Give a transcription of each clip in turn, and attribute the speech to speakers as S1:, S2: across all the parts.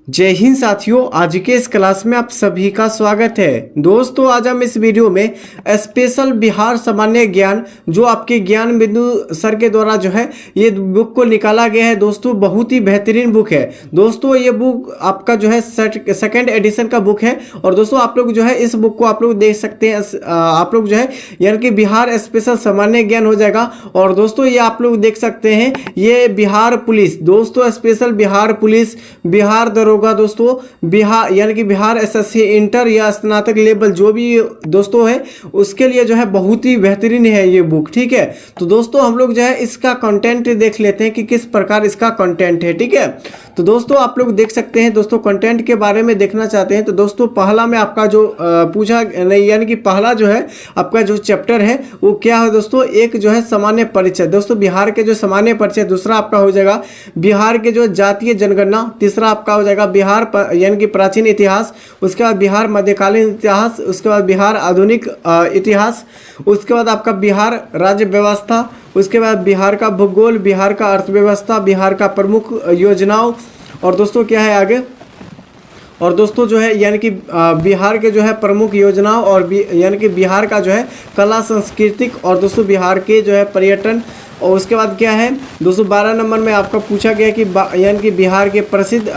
S1: जय हिंद साथियों, आज के इस क्लास में आप सभी का स्वागत है। दोस्तों आज हम इस वीडियो में स्पेशल बिहार सामान्य ज्ञान जो आपके ज्ञान बिंदु सर के द्वारा जो है ये बुक को निकाला गया है। दोस्तों बहुत ही बेहतरीन बुक है। दोस्तों ये बुक आपका जो है सेकंड एडिशन का बुक है। और दोस्तों आप लोग जो है इस बुक को आप लोग देख सकते हैं। आप लोग जो है यानी कि बिहार स्पेशल सामान्य ज्ञान हो जाएगा। और दोस्तों ये आप लोग देख सकते हैं ये बिहार पुलिस, दोस्तों स्पेशल बिहार पुलिस, बिहार दरोगा, दोस्तों बिहार यानी कि बिहार एसएससी इंटर या स्नातक लेवल जो भी दोस्तों है उसके लिए जो है बहुत ही बेहतरीन है ये बुक। ठीक है, तो दोस्तों हम लोग जो है इसका कंटेंट देख लेते हैं कि किस प्रकार इसका कंटेंट है। ठीक है, तो दोस्तों आप लोग देख सकते हैं। दोस्तों कंटेंट के बारे में देखना चाहते हैं तो दोस्तों पहला में आपका जो पूछा नहीं यानी कि पहला जो है आपका जो चैप्टर है वो क्या है दोस्तों, एक जो है सामान्य परिचय, दोस्तों बिहार के जो सामान्य परिचय। दूसरा आपका हो जाएगा बिहार के जो जातीय जनगणना। तीसरा आपका हो जाएगा बिहार यानी कि प्राचीन इतिहास। उसके बाद बिहार मध्यकालीन इतिहास। उसके बाद बिहार आधुनिक इतिहास। उसके बाद आपका बिहार राज्य व्यवस्था। उसके बाद बिहार का भूगोल, बिहार का अर्थव्यवस्था, बिहार का प्रमुख योजनाओं। और दोस्तों क्या है आगे, और दोस्तों जो है यानी कि बिहार के जो है प्रमुख योजनाओं और यानी कि बिहार का जो है कला सांस्कृतिक, और दोस्तों बिहार के जो है पर्यटन। और उसके बाद क्या है दोस्तों 12 नंबर में आपका पूछा गया कि यानी कि बिहार के प्रसिद्ध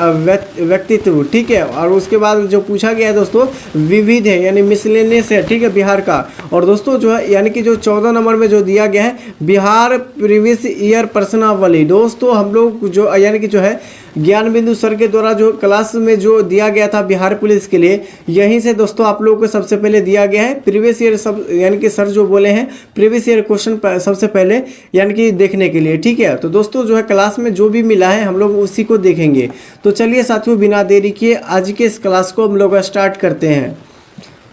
S1: व्यक्तित्व। ठीक है, और उसके बाद जो पूछा गया है दोस्तों विविध है यानी मिसलेनियस है। ठीक है, बिहार का। और दोस्तों जो है यानी कि जो 14 नंबर में जो दिया गया है बिहार प्रीवियस ईयर प्रश्नावली। दोस्तों हम लोग जो यानी कि जो है ज्ञान बिंदु सर के द्वारा जो क्लास में जो दिया गया था बिहार पुलिस के लिए, यहीं से दोस्तों आप लोगों को सबसे पहले दिया गया है प्रीवियस ईयर सब यानी कि सर जो बोले हैं प्रीवियस ईयर क्वेश्चन सबसे पहले यानी कि देखने के लिए। ठीक है, तो दोस्तों जो है क्लास में जो भी मिला है हम लोग उसी को देखेंगे। तो चलिए साथियों बिना देरी किए आज के इस क्लास को हम लोग स्टार्ट करते हैं।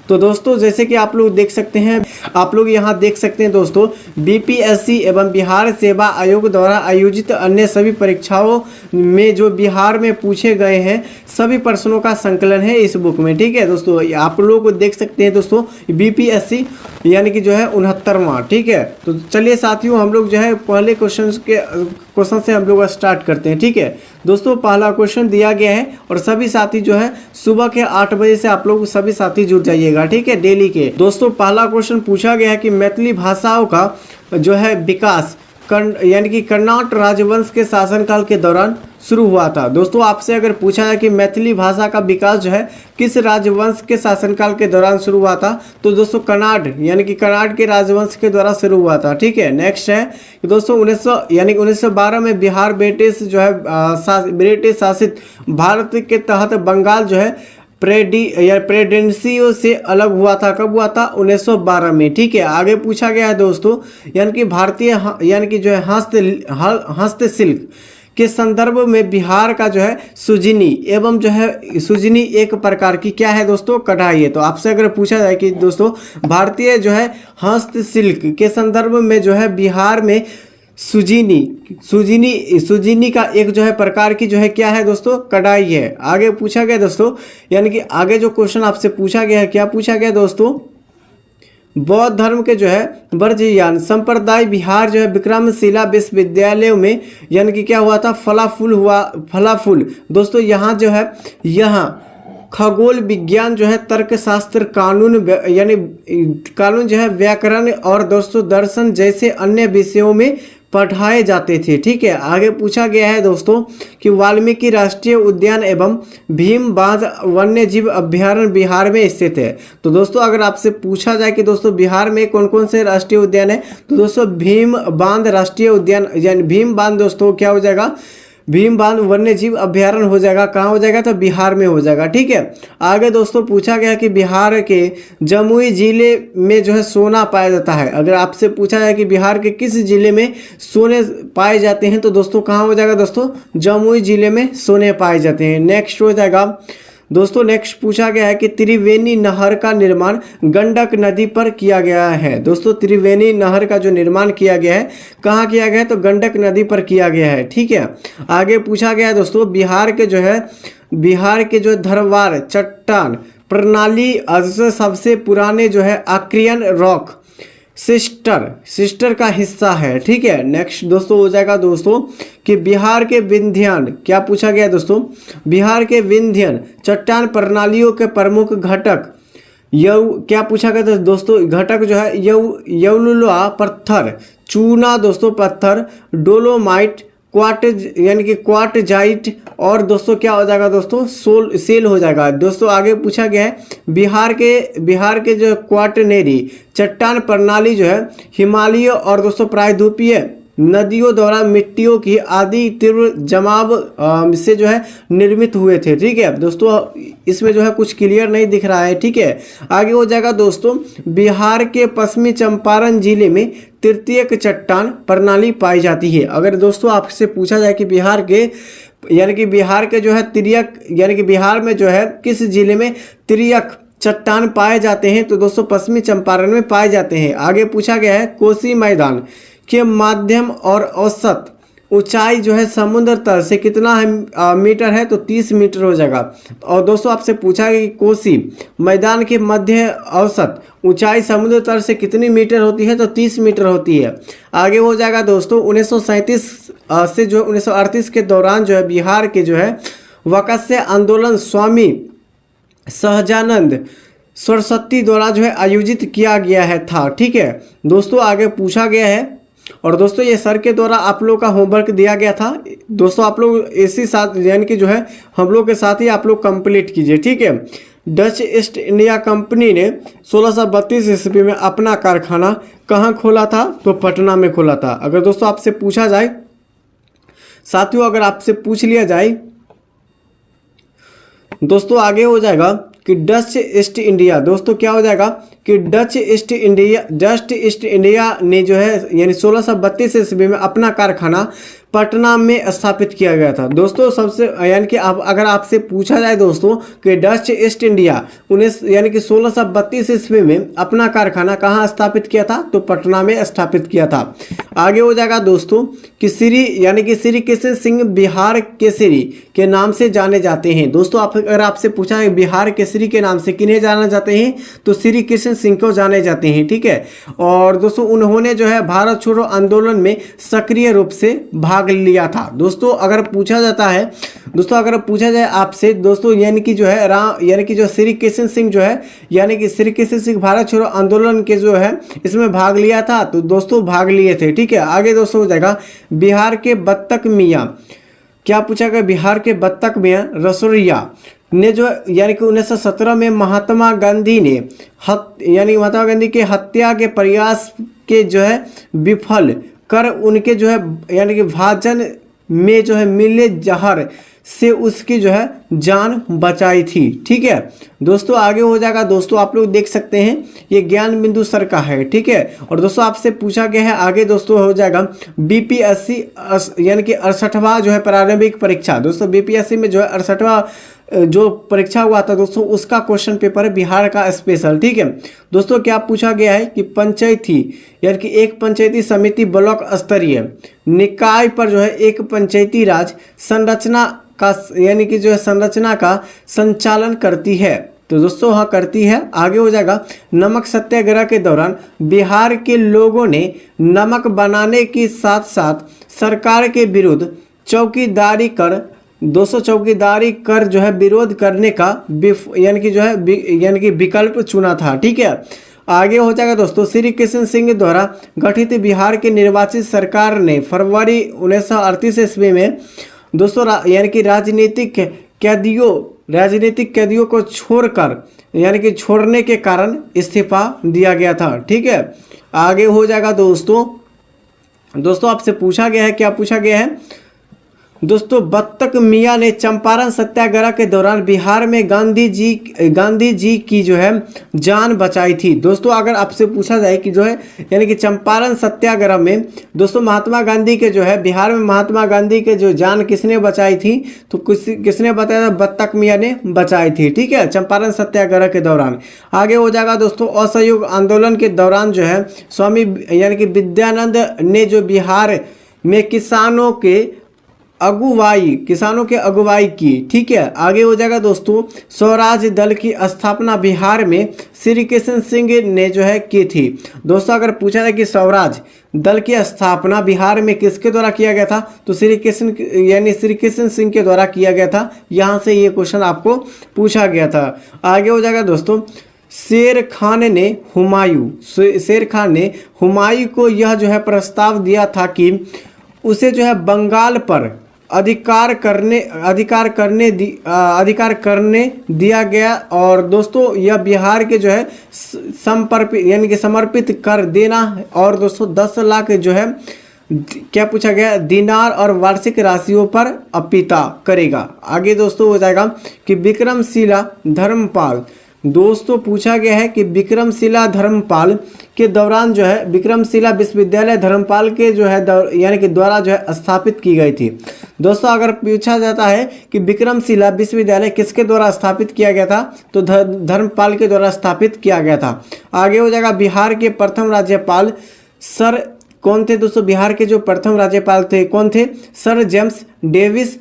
S1: तो दोस्तों जैसे कि आप लोग देख सकते हैं, आप लोग यहाँ देख सकते हैं दोस्तों बीपीएससी एवं बिहार सेवा आयोग द्वारा आयोजित अन्य सभी परीक्षाओं में जो बिहार में पूछे गए हैं सभी प्रश्नों का संकलन है इस बुक में। ठीक है दोस्तों, आप लोग देख सकते हैं दोस्तों बीपीएससी यानी कि जो है 69वां। ठीक है, तो चलिए साथियों हम लोग जो है पहले क्वेश्चन से हम लोग स्टार्ट करते हैं। ठीक है दोस्तों, पहला क्वेश्चन दिया गया है और सभी साथी जो है सुबह के 8 बजे से आप लोग सभी साथी जुड़ जाइएगा। ठीक है, डेली के। दोस्तों पहला क्वेश्चन पूछा गया है कि मैथिली भाषाओं का जो है विकास यानी कि कर्नाट राजवंश के शासनकाल के दौरान शुरू हुआ था। दोस्तों आपसे अगर पूछा है कि मैथिली भाषा का विकास जो है किस राजवंश के शासनकाल के दौरान शुरू हुआ था, तो दोस्तों कनाड यानी कि कनाड के राजवंश के द्वारा शुरू हुआ था। ठीक है, नेक्स्ट है कि दोस्तों 1912 में बिहार ब्रिटिश जो है ब्रिटिश शासित भारत के तहत बंगाल जो है प्रेसिडेंसियों से अलग हुआ था। कब हुआ था? 1912 में। ठीक है, आगे पूछा गया है दोस्तों यानी कि भारतीय यानी कि जो है हस्तशिल्प के संदर्भ में बिहार का जो है सुजनी एवं जो है सुजनी एक प्रकार की क्या है दोस्तों, कढ़ाई है। तो आपसे अगर पूछा जाए कि दोस्तों भारतीय जो है हस्तशिल्प के संदर्भ में जो है बिहार में सुजीनी का एक जो है प्रकार की जो है क्या है दोस्तों, कढ़ाई है। आगे पूछा गया दोस्तों यानी कि आगे जो क्वेश्चन आपसे पूछा गया है, क्या पूछा गया दोस्तों, बौद्ध धर्म के जो है ब्रजयान संप्रदाय बिहार जो है विक्रमशिला विश्वविद्यालय में यानी कि क्या हुआ था, फलाफुल। दोस्तों यहाँ जो है यहाँ खगोल विज्ञान जो है तर्कशास्त्र कानून यानी कानून जो है व्याकरण और दोस्तों दर्शन जैसे अन्य विषयों में पढ़ाए जाते थे। ठीक है, आगे पूछा गया है दोस्तों कि वाल्मीकि राष्ट्रीय उद्यान एवं भीम बांध वन्य जीव अभ्यारण्य बिहार में स्थित है। तो दोस्तों अगर आपसे पूछा जाए कि दोस्तों बिहार में कौन कौन से राष्ट्रीय उद्यान है, तो दोस्तों भीम बांध राष्ट्रीय उद्यान यानी भीम बांध दोस्तों क्या हो जाएगा, भीम बांध वन्य जीव अभ्यारण्य हो जाएगा। कहाँ हो जाएगा, तो बिहार में हो जाएगा। ठीक है, आगे दोस्तों पूछा गया कि बिहार के जमुई जिले में जो है सोना पाया जाता है। अगर आपसे पूछा जाए कि बिहार के किस जिले में सोने पाए जाते हैं, तो दोस्तों कहाँ हो जाएगा दोस्तों, जमुई जिले में सोने पाए जाते हैं। नेक्स्ट हो जाएगा दोस्तों, नेक्स्ट पूछा गया है कि त्रिवेणी नहर का निर्माण गंडक नदी पर किया गया है। दोस्तों त्रिवेणी नहर का जो निर्माण किया गया है कहाँ किया गया है, तो गंडक नदी पर किया गया है। ठीक है, आगे पूछा गया है दोस्तों बिहार के जो धरवार चट्टान प्रणाली सबसे पुराने जो है आक्रियन रॉक सिस्टर का हिस्सा है। ठीक है, नेक्स्ट दोस्तों हो जाएगा दोस्तों कि बिहार के विंध्यन, क्या पूछा गया दोस्तों, बिहार के विंध्यन चट्टान प्रणालियों के प्रमुख घटक क्या पूछा गया था दोस्तों, घटक जो है यौलुआ पत्थर, चूना दोस्तों पत्थर, डोलोमाइट, क्वार्ट यानी कि क्वार्टजाइट, और दोस्तों क्या हो जाएगा दोस्तों, सेल हो जाएगा। दोस्तों आगे पूछा गया है बिहार के जो क्वाटरनेरी चट्टान प्रणाली जो है हिमालय और दोस्तों प्रायद्वीपीय नदियों द्वारा मिट्टियों की आदि तीव्र जमाव से जो है निर्मित हुए थे। ठीक है दोस्तों, इसमें जो है कुछ क्लियर नहीं दिख रहा है। ठीक है, आगे हो जाएगा दोस्तों, बिहार के पश्चिमी चंपारण जिले में तृतीयक चट्टान प्रणाली पाई जाती है। अगर दोस्तों आपसे पूछा जाए कि बिहार के जो है तिर्यक यानी कि बिहार में जो है किस जिले में तिर्यक चट्टान पाए जाते हैं, तो दोस्तों पश्चिमी चंपारण में पाए जाते हैं। आगे पूछा गया है कोसी मैदान के माध्यम और औसत ऊंचाई जो है समुद्र तल से कितना है मीटर है, तो 30 मीटर हो जाएगा। और दोस्तों आपसे पूछा गया कि कोसी मैदान के मध्य औसत ऊंचाई समुद्र तल से कितनी मीटर होती है, तो 30 मीटर होती है। आगे हो जाएगा दोस्तों 1937 से जो 1938 के दौरान जो है बिहार के जो है वकस्य आंदोलन स्वामी सहजानंद सरस्वती द्वारा जो है आयोजित किया गया है था। ठीक है दोस्तों, आगे पूछा गया है, और दोस्तों ये सर के द्वारा आप लोग का होमवर्क दिया गया था दोस्तों, आप लोग इसी साथ यानी कि जो है हम लोग के साथ ही आप लोग कंप्लीट कीजिए। ठीक है, डच ईस्ट इंडिया कंपनी ने 1632 ईस्वी में अपना कारखाना कहाँ खोला था, तो पटना में खोला था। अगर दोस्तों आपसे पूछा जाए साथियों, अगर आपसे पूछ लिया जाए दोस्तों, आगे हो जाएगा कि डच ईस्ट इंडिया, दोस्तों क्या हो जाएगा कि डच ईस्ट इंडिया ने जो है यानी 1632 ईस्वी में अपना कारखाना पटना में स्थापित किया गया था। दोस्तों सबसे यानी कि अगर आपसे पूछा जाए दोस्तों कि डच ईस्ट इंडिया 1632 ईस्वी में अपना कारखाना कहाँ स्थापित किया था, तो पटना में स्थापित किया था। आगे हो जाएगा दोस्तों कि श्री कृष्ण सिंह बिहार केसरी के नाम से जाने जाते हैं। दोस्तों अगर आपसे पूछा है बिहार केसरी के नाम से किन्हें जाना जाते हैं, तो श्री कृष्ण सिंह को जाने जाते हैं। ठीक है, और दोस्तों उन्होंने जो है भारत छोड़ो आंदोलन में सक्रिय रूप से भाग लिया था। दोस्तों अगर पूछा जाए आपसे दोस्तों यानी कि जो श्री कृष्ण सिंह जो है यानी कि श्री कृष्ण सिंह भारत छोड़ो आंदोलन के जो है इसमें भाग लिया था, तो दोस्तों भाग लिए थे। ठीक है, आगे दोस्तों हो जाएगा बिहार के बत्तख मियाँ, क्या पूछा गया, बिहार के बत्तख मियाँ रसोरिया ने जो यानी कि 1917 में महात्मा गांधी के हत्या के प्रयास के जो है विफल कर उनके जो है यानी कि भाजन में जो है मिले जहर से उसकी जो है जान बचाई थी। ठीक है दोस्तों, आगे हो जाएगा दोस्तों, आप लोग देख सकते हैं ये ज्ञान बिंदु सर का है। ठीक है, और दोस्तों आपसे पूछा गया है आगे दोस्तों हो जाएगा बीपीएससी यानी कि 68वां जो है प्रारंभिक परीक्षा। दोस्तों बीपीएससी में जो है 68वां जो परीक्षा हुआ था दोस्तों उसका क्वेश्चन पेपर है बिहार का स्पेशल। ठीक है दोस्तों, क्या पूछा गया है कि पंचायती यानी कि एक पंचायती समिति ब्लॉक स्तरीय निकाय पर जो है एक पंचायती राज संरचना का यानी कि जो है संरचना का संचालन करती है, तो दोस्तों हाँ करती है। आगे हो जाएगा नमक सत्याग्रह के दौरान बिहार के लोगों ने नमक बनाने के साथ साथ सरकार के विरुद्ध चौकीदारी कर जो है विरोध करने का यानी कि विकल्प चुना था। ठीक है, आगे हो जाएगा दोस्तों श्री कृष्ण सिंह द्वारा गठित बिहार के निर्वाचित सरकार ने फरवरी 1938 ईस्वी में दोस्तों यानी कि राजनीतिक कैदियों को छोड़ने के कारण इस्तीफा दिया गया था। ठीक है, आगे हो जाएगा दोस्तों आपसे पूछा गया है, क्या पूछा गया है दोस्तों, बत्तख मियाँ ने चंपारण सत्याग्रह के दौरान बिहार में गांधी जी की जो है जान बचाई थी। दोस्तों अगर आपसे पूछा जाए कि जो है यानी कि चंपारण सत्याग्रह में दोस्तों महात्मा गांधी के जो है बिहार में महात्मा गांधी के जो जान किसने बचाई थी, तो किसने बताया था, बत्तख मियाँ ने बचाई थी। ठीक है, चंपारण सत्याग्रह के दौरान। आगे हो जाएगा दोस्तों असहयोग आंदोलन के दौरान जो है स्वामी यानी कि विद्यानंद ने जो बिहार में किसानों के अगुवाई, किसानों के अगुवाई की। ठीक है, आगे हो जाएगा दोस्तों, स्वराज दल की स्थापना बिहार में श्री कृष्ण सिंह ने जो है की थी। दोस्तों अगर पूछा जाए कि स्वराज दल की स्थापना बिहार में किसके द्वारा किया गया था, तो श्री कृष्ण सिंह के द्वारा किया गया था। यहाँ से ये क्वेश्चन आपको पूछा गया था। आगे हो जाएगा दोस्तों, शेर खान ने हुमायूं को यह जो है प्रस्ताव दिया था कि उसे जो है बंगाल पर अधिकार करने दिया गया, और दोस्तों यह बिहार के जो है समर्पित कर देना, और दोस्तों 10 लाख जो है क्या पूछा गया, दिनार और वार्षिक राशियों पर अर्पित करेगा। आगे दोस्तों हो जाएगा कि विक्रमशिला धर्मपाल, दोस्तों पूछा गया है कि विक्रमशिला धर्मपाल के दौरान जो है विक्रमशिला विश्वविद्यालय धर्मपाल के जो है द्वारा जो है स्थापित की गई थी। दोस्तों अगर पूछा जाता है कि विक्रमशिला विश्वविद्यालय किसके द्वारा स्थापित किया गया था, तो धर्मपाल के द्वारा स्थापित किया गया था। आगे हो जाएगा, बिहार के प्रथम राज्यपाल सर कौन थे दोस्तों, बिहार के जो प्रथम राज्यपाल थे कौन थे, सर जेम्स डेविस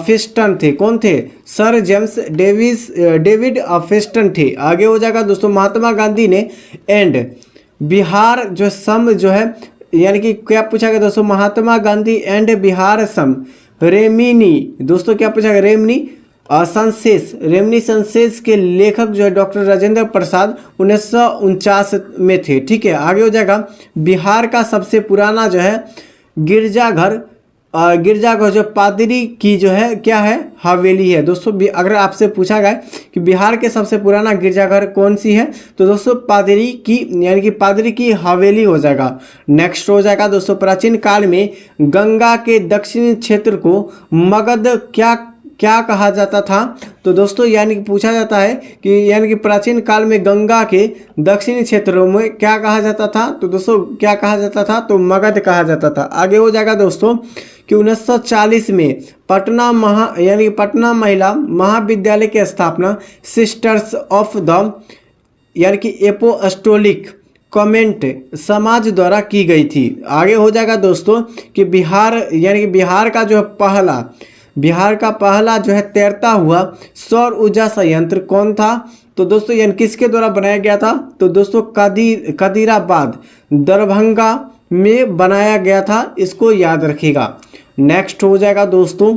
S1: फेस्टन थे। कौन थे, सर जेम्स डेविड फेस्टन थे। आगे हो जाएगा दोस्तों, महात्मा गांधी ने एंड बिहार जो सम जो है कि क्या पूछा गया दोस्तों, महात्मा गांधी एंड बिहार सम रेमिनी, दोस्तों क्या पूछा गया, रेमिनी संशेष के लेखक जो है डॉक्टर राजेंद्र प्रसाद 1949 में थे। ठीक है, आगे हो जाएगा, बिहार का सबसे पुराना जो है गिरजाघर जो पादरी की जो है क्या है, हवेली है। दोस्तों अगर आपसे पूछा गया कि बिहार के सबसे पुराना गिरजाघर कौन सी है, तो दोस्तों पादरी की हवेली हो जाएगा। नेक्स्ट हो जाएगा दोस्तों, प्राचीन काल में गंगा के दक्षिणी क्षेत्र को मगध क्या कहा जाता था, तो दोस्तों पूछा जाता है कि प्राचीन काल में गंगा के दक्षिणी क्षेत्रों में क्या कहा जाता था, तो दोस्तों क्या कहा जाता था, तो मगध कहा जाता था। आगे हो जाएगा दोस्तों कि 1940 में पटना महिला महाविद्यालय की स्थापना sisters of the apostolic convent समाज द्वारा की गई थी। आगे हो जाएगा दोस्तों कि बिहार का पहला जो है तैरता हुआ सौर ऊर्जा संयंत्र कौन था, तो दोस्तों किसके द्वारा बनाया गया था, तो दोस्तों कदीराबाद दरभंगा में बनाया गया था, इसको याद रखिएगा। नेक्स्ट हो जाएगा दोस्तों,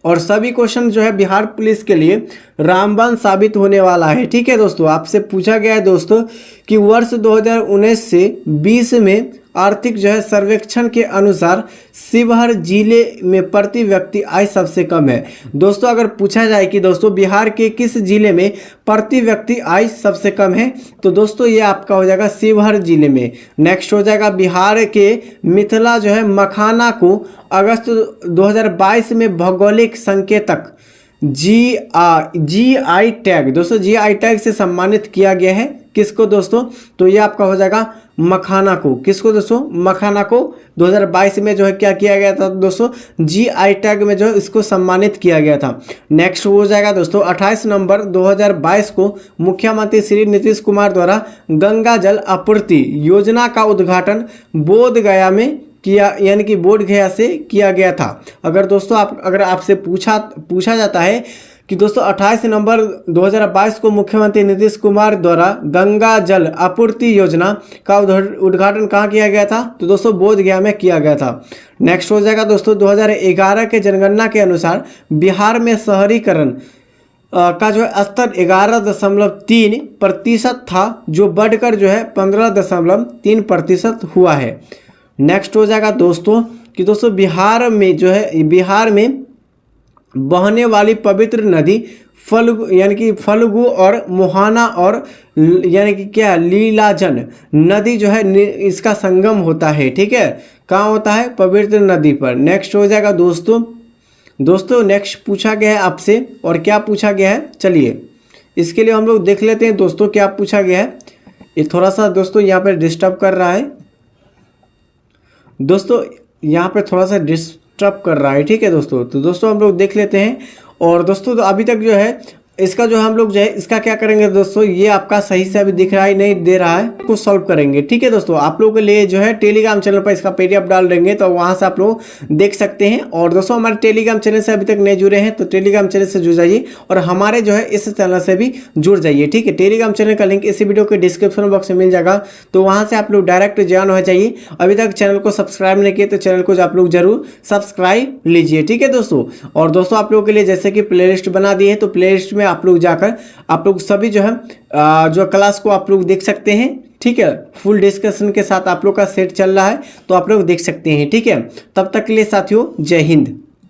S1: और सभी क्वेश्चन जो है बिहार पुलिस के लिए रामबाण साबित होने वाला है। ठीक है दोस्तों, आपसे पूछा गया है दोस्तों कि वर्ष 2019 से 20 में आर्थिक जो है सर्वेक्षण के अनुसार शिवहर जिले में प्रति व्यक्ति आय सबसे कम है। दोस्तों अगर पूछा जाए कि दोस्तों बिहार के किस जिले में प्रति व्यक्ति आय सबसे कम है, तो दोस्तों ये आपका हो जाएगा शिवहर जिले में। नेक्स्ट हो जाएगा, बिहार के मिथिला जो है मखाना को अगस्त 2022 में भौगोलिक संकेतक GI टैग, दोस्तों GI टैग से सम्मानित किया गया है। किसको दोस्तों, तो ये आपका हो जाएगा मखाना को। किसको दोस्तों, मखाना को 2022 में जो है क्या किया गया था दोस्तों, GI टैग में जो है इसको सम्मानित किया गया था। नेक्स्ट हो जाएगा दोस्तों, 28 नवंबर 2022 को मुख्यमंत्री श्री नीतीश कुमार द्वारा गंगा जल आपूर्ति योजना का उद्घाटन बोधगया में बोध गया से किया गया था। अगर दोस्तों अगर आपसे पूछा जाता है कि दोस्तों 28 नवंबर 2022 को मुख्यमंत्री नीतीश कुमार द्वारा गंगा जल आपूर्ति योजना का उद्घाटन कहाँ किया गया था, तो दोस्तों बोधगया में किया गया था। नेक्स्ट हो जाएगा दोस्तों, 2011 के जनगणना के अनुसार बिहार में शहरीकरण का जो है स्तर 11.3% था, जो बढ़कर जो है 15.3% हुआ है। नेक्स्ट हो जाएगा दोस्तों कि दोस्तों बिहार में बहने वाली पवित्र नदी फल्गु और मोहाना और लीलाजन नदी जो है इसका संगम होता है। ठीक है, कहाँ होता है, पवित्र नदी पर। नेक्स्ट हो जाएगा दोस्तों नेक्स्ट पूछा गया है आपसे, और क्या पूछा गया है, चलिए इसके लिए हम लोग देख लेते हैं दोस्तों क्या पूछा गया है। ये थोड़ा सा दोस्तों यहाँ पर डिस्टर्ब कर रहा है, दोस्तों यहाँ पे थोड़ा सा डिस्टर्ब कर रहा है। ठीक है दोस्तों, तो दोस्तों हम लोग देख लेते हैं। और दोस्तों तो अभी तक जो है इसका जो हम लोग जो है इसका क्या करेंगे दोस्तों, ये आपका सही से अभी दिख रहा ही नहीं दे रहा है, को सॉल्व करेंगे। ठीक है दोस्तों, आप लोगों के लिए जो है टेलीग्राम चैनल पर इसका पीडीएफ डाल देंगे, तो वहां से आप लोग देख सकते हैं। और दोस्तों हमारे टेलीग्राम चैनल से अभी तक नहीं जुड़े हैं तो टेलीग्राम चैनल से जुड़ जाइए और हमारे जो है इस चैनल से भी जुड़ जाइए। ठीक है, टेलीग्राम चैनल का लिंक इसी वीडियो के डिस्क्रिप्शन बॉक्स में मिल जाएगा, तो वहां से आप लोग डायरेक्ट ज्वाइन हो जाइए। अभी तक चैनल को सब्सक्राइब नहीं किए तो चैनल को आप लोग जरूर सब्सक्राइब लीजिए। ठीक है दोस्तों, और दोस्तों आप लोगों के लिए जैसे कि प्लेलिस्ट बना दी है, तो प्लेलिस्ट में आप लोग जाकर आप लोग सभी जो है जो क्लास को आप लोग देख सकते हैं। ठीक है, फुल डिस्कशन के साथ आप लोग का सेट चल रहा है, तो आप लोग देख सकते हैं। ठीक है, तब तक के लिए साथियों जय हिंद।